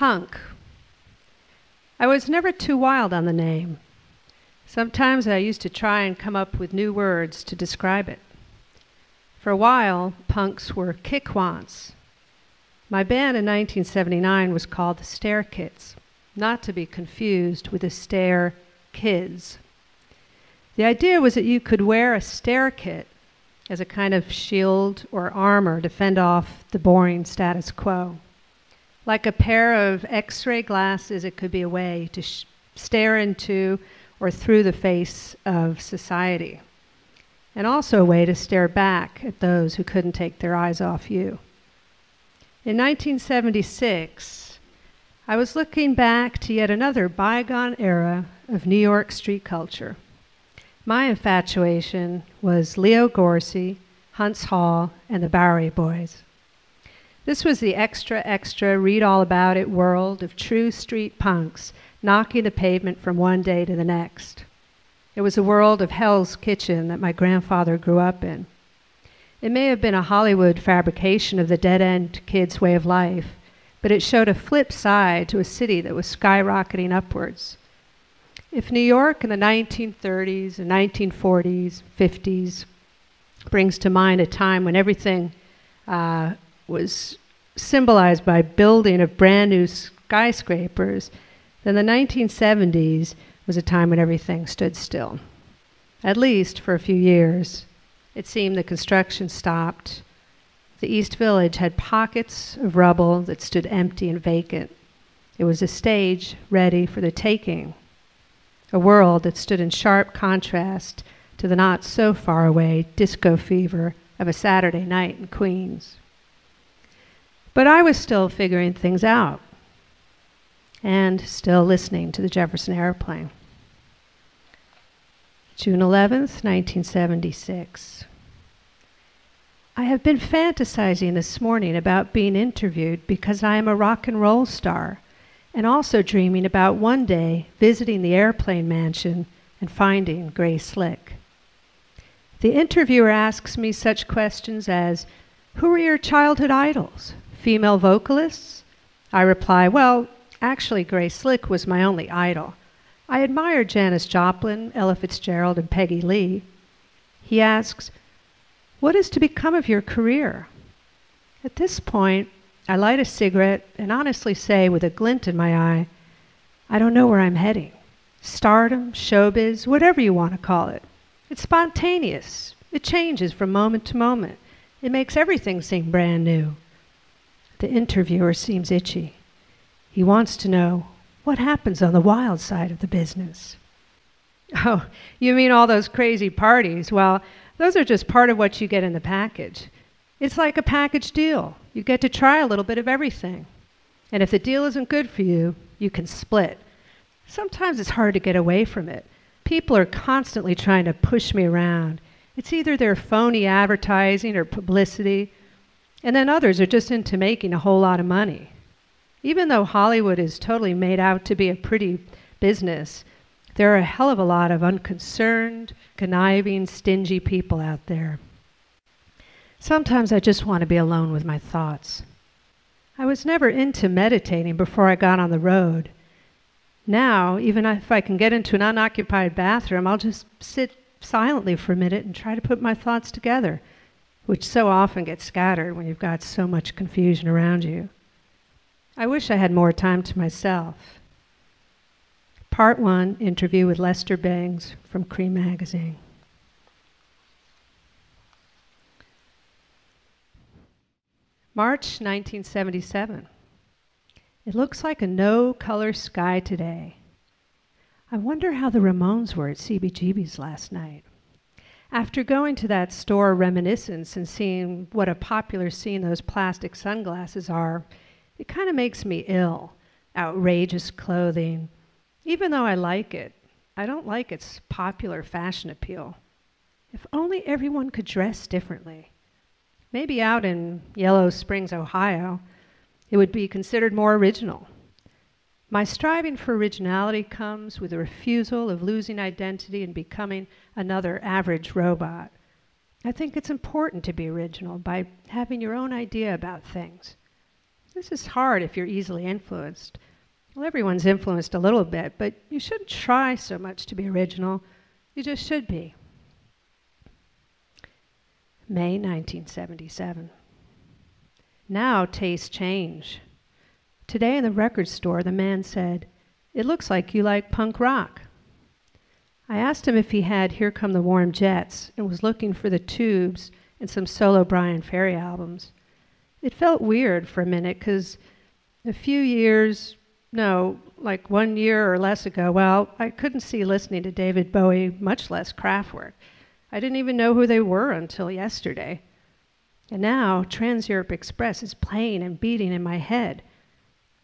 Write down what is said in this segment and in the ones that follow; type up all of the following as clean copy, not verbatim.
Punk. I was never too wild on the name. Sometimes I used to try and come up with new words to describe it. For a while, punks were Kickwants. My band in 1979 was called the Stair Kids, not to be confused with the Stair Kids. The idea was that you could wear a stair kit as a kind of shield or armor to fend off the boring status quo. Like a pair of X-ray glasses, it could be a way to stare into or through the face of society, and also a way to stare back at those who couldn't take their eyes off you. In 1976, I was looking back to yet another bygone era of New York street culture. My infatuation was Leo Gorcey, Hunt's Hall, and the Bowery Boys. This was the extra, read all about it world of true street punks knocking the pavement from one day to the next. It was a world of Hell's Kitchen that my grandfather grew up in. It may have been a Hollywood fabrication of the dead-end kid's way of life, but it showed a flip side to a city that was skyrocketing upwards. If New York in the 1930s and 1940s, 50s brings to mind a time when everything was symbolized by building of brand new skyscrapers, then the 1970s was a time when everything stood still. At least for a few years. It seemed the construction stopped. The East Village had pockets of rubble that stood empty and vacant. It was a stage ready for the taking. A world that stood in sharp contrast to the not so far away disco fever of a Saturday night in Queens. But I was still figuring things out and still listening to the Jefferson Airplane. June 11th, 1976. I have been fantasizing this morning about being interviewed because I am a rock and roll star, and also dreaming about one day visiting the airplane mansion and finding Grace Slick. The interviewer asks me such questions as, "Who were your childhood idols? Female vocalists?" I reply, "Well, actually Grace Slick was my only idol. I admired Janis Joplin, Ella Fitzgerald, and Peggy Lee." He asks, "What is to become of your career?" At this point, I light a cigarette and honestly say with a glint in my eye, "I don't know where I'm heading. Stardom, showbiz, whatever you want to call it. It's spontaneous. It changes from moment to moment. It makes everything seem brand new." The interviewer seems itchy. He wants to know, what happens on the wild side of the business? "Oh, you mean all those crazy parties? Well, those are just part of what you get in the package. It's like a package deal. You get to try a little bit of everything. And if the deal isn't good for you, you can split. Sometimes it's hard to get away from it. People are constantly trying to push me around. It's either their phony advertising or publicity, and then others are just into making a whole lot of money. Even though Hollywood is totally made out to be a pretty business, there are a hell of a lot of unconcerned, conniving, stingy people out there. Sometimes I just want to be alone with my thoughts. I was never into meditating before I got on the road. Now, even if I can get into an unoccupied bathroom, I'll just sit silently for a minute and try to put my thoughts together, which so often gets scattered when you've got so much confusion around you. I wish I had more time to myself. Part 1, interview with Lester Bangs from Cream Magazine. March 1977. It looks like a no-color sky today. I wonder how the Ramones were at CBGB's last night. After going to that store Reminiscence and seeing what a popular scene those plastic sunglasses are, it kind of makes me ill. Outrageous clothing. Even though I like it, I don't like its popular fashion appeal. If only everyone could dress differently. Maybe out in Yellow Springs, Ohio, it would be considered more original. My striving for originality comes with a refusal of losing identity and becoming another average robot. I think it's important to be original by having your own idea about things. This is hard if you're easily influenced. Well, everyone's influenced a little bit, but you shouldn't try so much to be original. You just should be. May 1977. Now tastes change. Today in the record store, the man said, "It looks like you like punk rock." I asked him if he had Here Come the Warm Jets and was looking for the Tubes and some solo Brian Ferry albums. It felt weird for a minute because a few years, no, like 1 year or less ago, well, I couldn't see listening to David Bowie, much less Kraftwerk. I didn't even know who they were until yesterday. And now Trans-Europe Express is playing and beating in my head.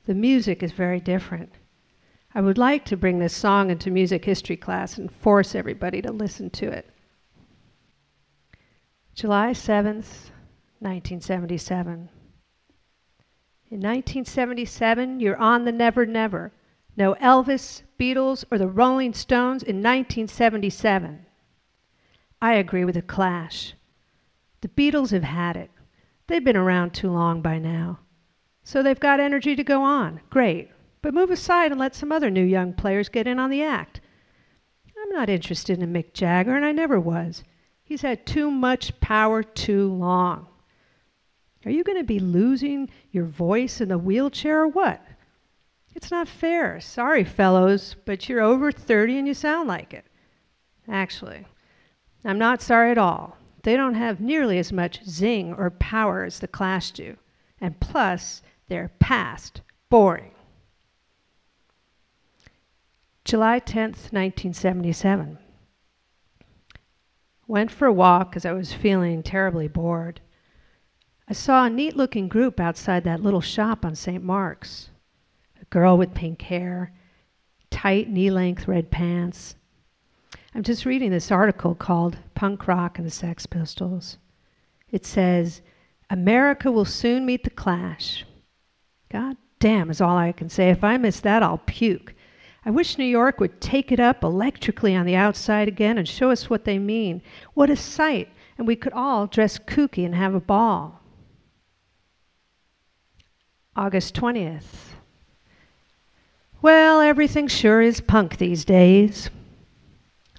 The music is very different. I would like to bring this song into music history class and force everybody to listen to it. July 7th, 1977. In 1977, you're on the Never Never. No Elvis, Beatles, or the Rolling Stones in 1977. I agree with The Clash. The Beatles have had it. They've been around too long by now. So they've got energy to go on. Great. But move aside and let some other new young players get in on the act. I'm not interested in Mick Jagger, and I never was. He's had too much power too long. Are you going to be losing your voice in the wheelchair or what? It's not fair. Sorry, fellows, but you're over 30 and you sound like it. Actually, I'm not sorry at all. They don't have nearly as much zing or power as the Clash do. And plus, they're past boring. July 10th, 1977. Went for a walk because I was feeling terribly bored. I saw a neat-looking group outside that little shop on St. Mark's. A girl with pink hair, tight knee-length red pants. I'm just reading this article called Punk Rock and the Sex Pistols. It says, "America will soon meet the Clash." God damn is all I can say. If I miss that, I'll puke. I wish New York would take it up electrically on the outside again and show us what they mean. What a sight. And we could all dress kooky and have a ball. August 20th. Well, everything sure is punk these days.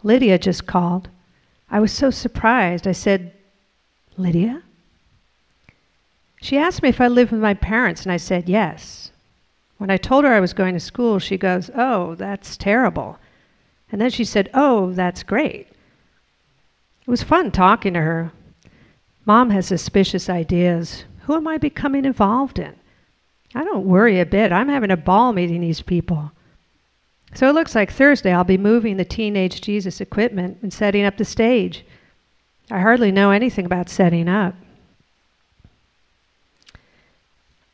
Lydia just called. I was so surprised. I said, "Lydia?" She asked me if I lived with my parents, and I said yes. When I told her I was going to school, she goes, "Oh, that's terrible." And then she said, "Oh, that's great." It was fun talking to her. Mom has suspicious ideas. Who am I becoming involved in? I don't worry a bit. I'm having a ball meeting these people. So it looks like Thursday I'll be moving the Teenage Jesus equipment and setting up the stage. I hardly know anything about setting up.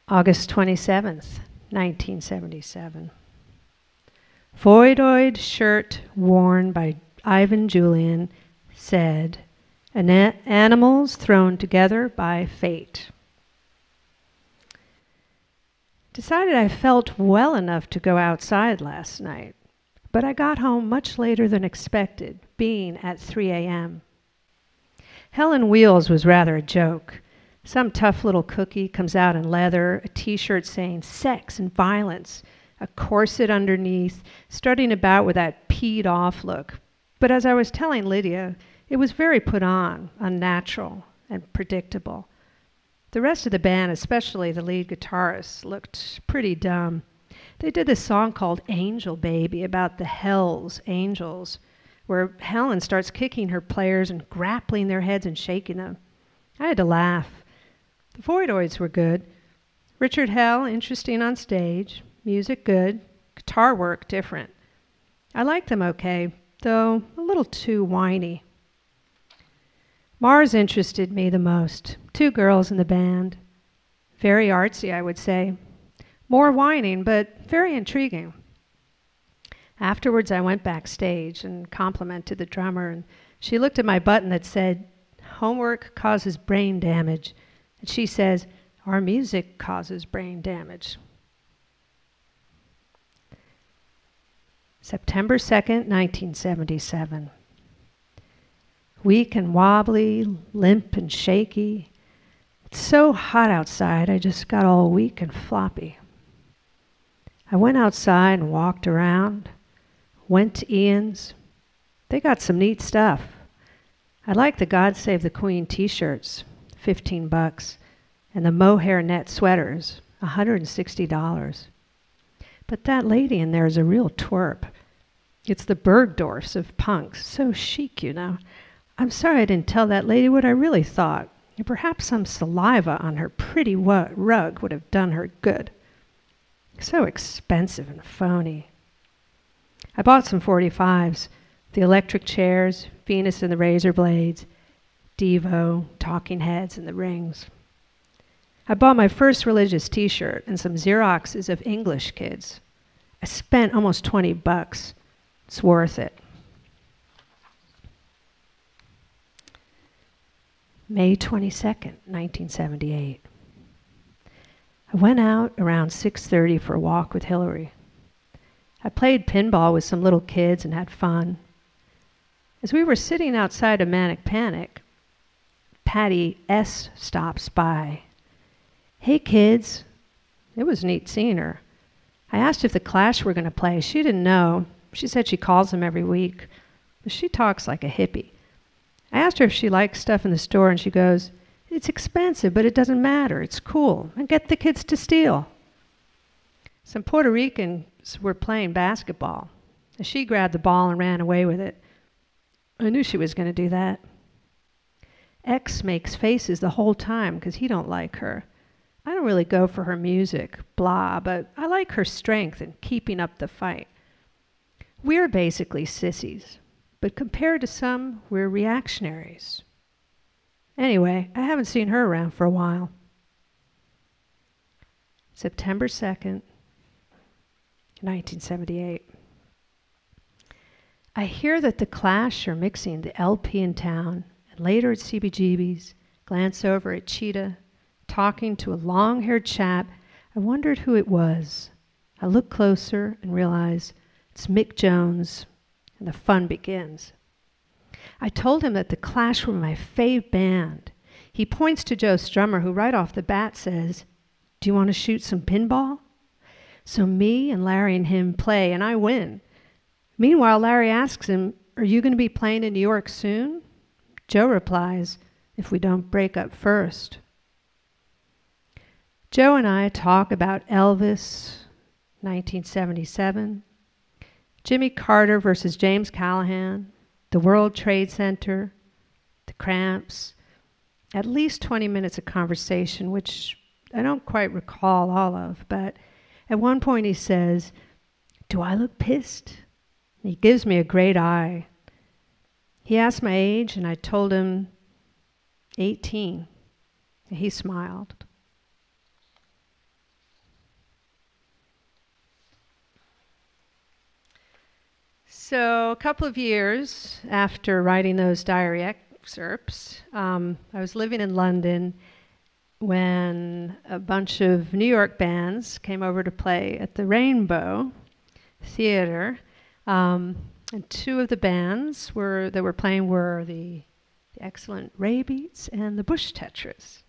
August 27th, 1977. Voidoid shirt worn by Ivan Julian said, "Animals thrown together by fate." Decided I felt well enough to go outside last night, but I got home much later than expected, being at 3 a.m. Hell on Wheels was rather a joke. Some tough little cookie comes out in leather, a t-shirt saying sex and violence, a corset underneath, strutting about with that peed off look. But as I was telling Lydia, it was very put on, unnatural, and predictable. The rest of the band, especially the lead guitarist, looked pretty dumb. They did this song called Angel Baby about the Hells Angels, where Helen starts kicking her players and grappling their heads and shaking them. I had to laugh. The Voidoids were good. Richard Hell, interesting on stage. Music good. Guitar work different. I liked them okay, though a little too whiny. Mars interested me the most. 2 girls in the band. Very artsy, I would say. More whining, but very intriguing. Afterwards, I went backstage and complimented the drummer, and she looked at my button that said, "Homework causes brain damage." And she says, "Our music causes brain damage." September 2nd, 1977. Weak and wobbly, limp and shaky. It's so hot outside, I just got all weak and floppy. I went outside and walked around, went to Ian's. They got some neat stuff. I like the God Save the Queen t-shirts, $15, and the mohair net sweaters, $160. But that lady in there is a real twerp. It's the Bergdorfs of punks, so chic, you know. I'm sorry I didn't tell that lady what I really thought. Perhaps some saliva on her pretty rug would have done her good. So expensive and phony. I bought some 45s, the electric chairs, Venus and the razor blades, Devo, Talking Heads, and the rings. I bought my first religious t-shirt and some Xeroxes of English kids. I spent almost $20. It's worth it. May 22nd, 1978. I went out around 6:30 for a walk with Hillary. I played pinball with some little kids and had fun. As we were sitting outside a Manic Panic, Patty S. stops by. Hey kids. It was neat seeing her. I asked if the Clash were going to play. She didn't know. She said she calls them every week. But she talks like a hippie. I asked her if she likes stuff in the store, and she goes, "It's expensive, but it doesn't matter. It's cool. And get the kids to steal." Some Puerto Ricans were playing basketball. She grabbed the ball and ran away with it. I knew she was going to do that. X makes faces the whole time because he don't like her. I don't really go for her music, blah, but I like her strength in keeping up the fight. We're basically sissies, but compared to some, we're reactionaries. Anyway, I haven't seen her around for a while. September 2nd, 1978. I hear that the Clash are mixing the LP in town, and later at CBGB's, glance over at Cheetah, talking to a long-haired chap. I wondered who it was. I look closer and realize it's Mick Jones, and the fun begins. I told him that the Clash were my fave band. He points to Joe Strummer, who right off the bat says, "Do you want to shoot some pinball?" So me and Larry and him play, and I win. Meanwhile, Larry asks him, "Are you going to be playing in New York soon?" Joe replies, "If we don't break up first." Joe and I talk about Elvis, 1977, Jimmy Carter versus James Callahan, the World Trade Center, the Cramps, at least 20 minutes of conversation, which I don't quite recall all of, but at one point he says, "Do I look pissed?" And he gives me a great eye. He asked my age, and I told him 18. And he smiled. So a couple of years after writing those diary excerpts, I was living in London when a bunch of New York bands came over to play at the Rainbow Theater. And two of the bands that were playing were the excellent Ray Beats and the Bush Tetras,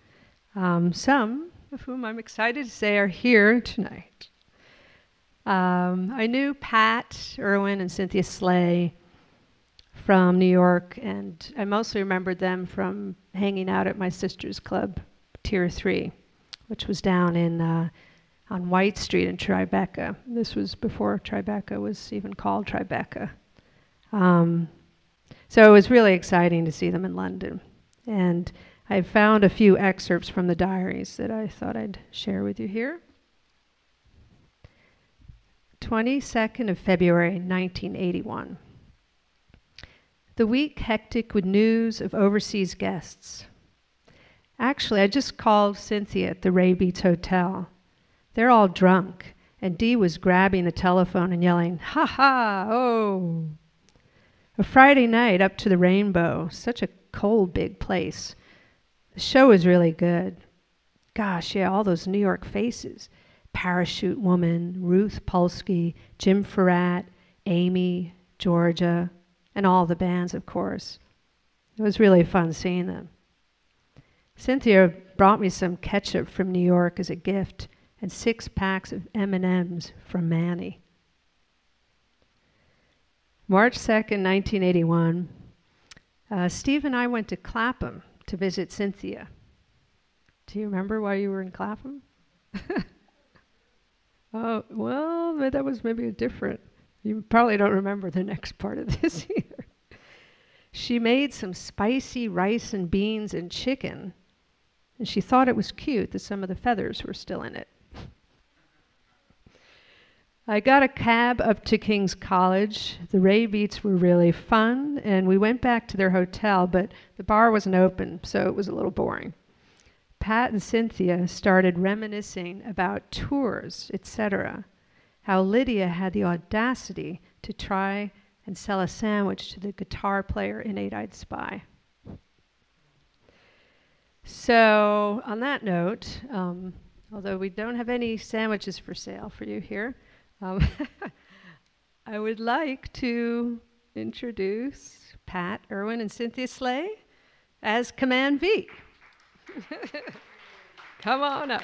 some of whom I'm excited to say are here tonight. I knew Pat Irwin and Cynthia Slay from New York, and I mostly remembered them from hanging out at my sister's club, Tier 3, which was down on White Street in Tribeca. This was before Tribeca was even called Tribeca. So it was really exciting to see them in London. And I found a few excerpts from the diaries that I thought I'd share with you here. 22nd of February, 1981. The week hectic with news of overseas guests. Actually, I just called Cynthia at the Ray Beats Hotel. They're all drunk, and Dee was grabbing the telephone and yelling, "Ha ha, oh." A Friday night up to the Rainbow, such a cold, big place. The show was really good. Gosh, yeah, all those New York faces. Parachute Woman, Ruth Pulsky, Jim Farrat, Amy, Georgia, and all the bands, of course. It was really fun seeing them. Cynthia brought me some ketchup from New York as a gift and 6 packs of M&Ms from Manny. March 2nd, 1981, Steve and I went to Clapham to visit Cynthia. Do you remember why you were in Clapham? Oh, well, that was maybe a different. You probably don't remember the next part of this either. She made some spicy rice and beans and chicken, and she thought it was cute that some of the feathers were still in it. I got a cab up to King's College. The Ray Beats were really fun, and we went back to their hotel, but the bar wasn't open, so it was a little boring. Pat and Cynthia started reminiscing about tours, etc., how Lydia had the audacity to try and sell a sandwich to the guitar player in Eight-Eyed Spy. So, on that note, although we don't have any sandwiches for sale for you here, I would like to introduce Pat Irwin and Cynthia Slay as Command V. Come on up.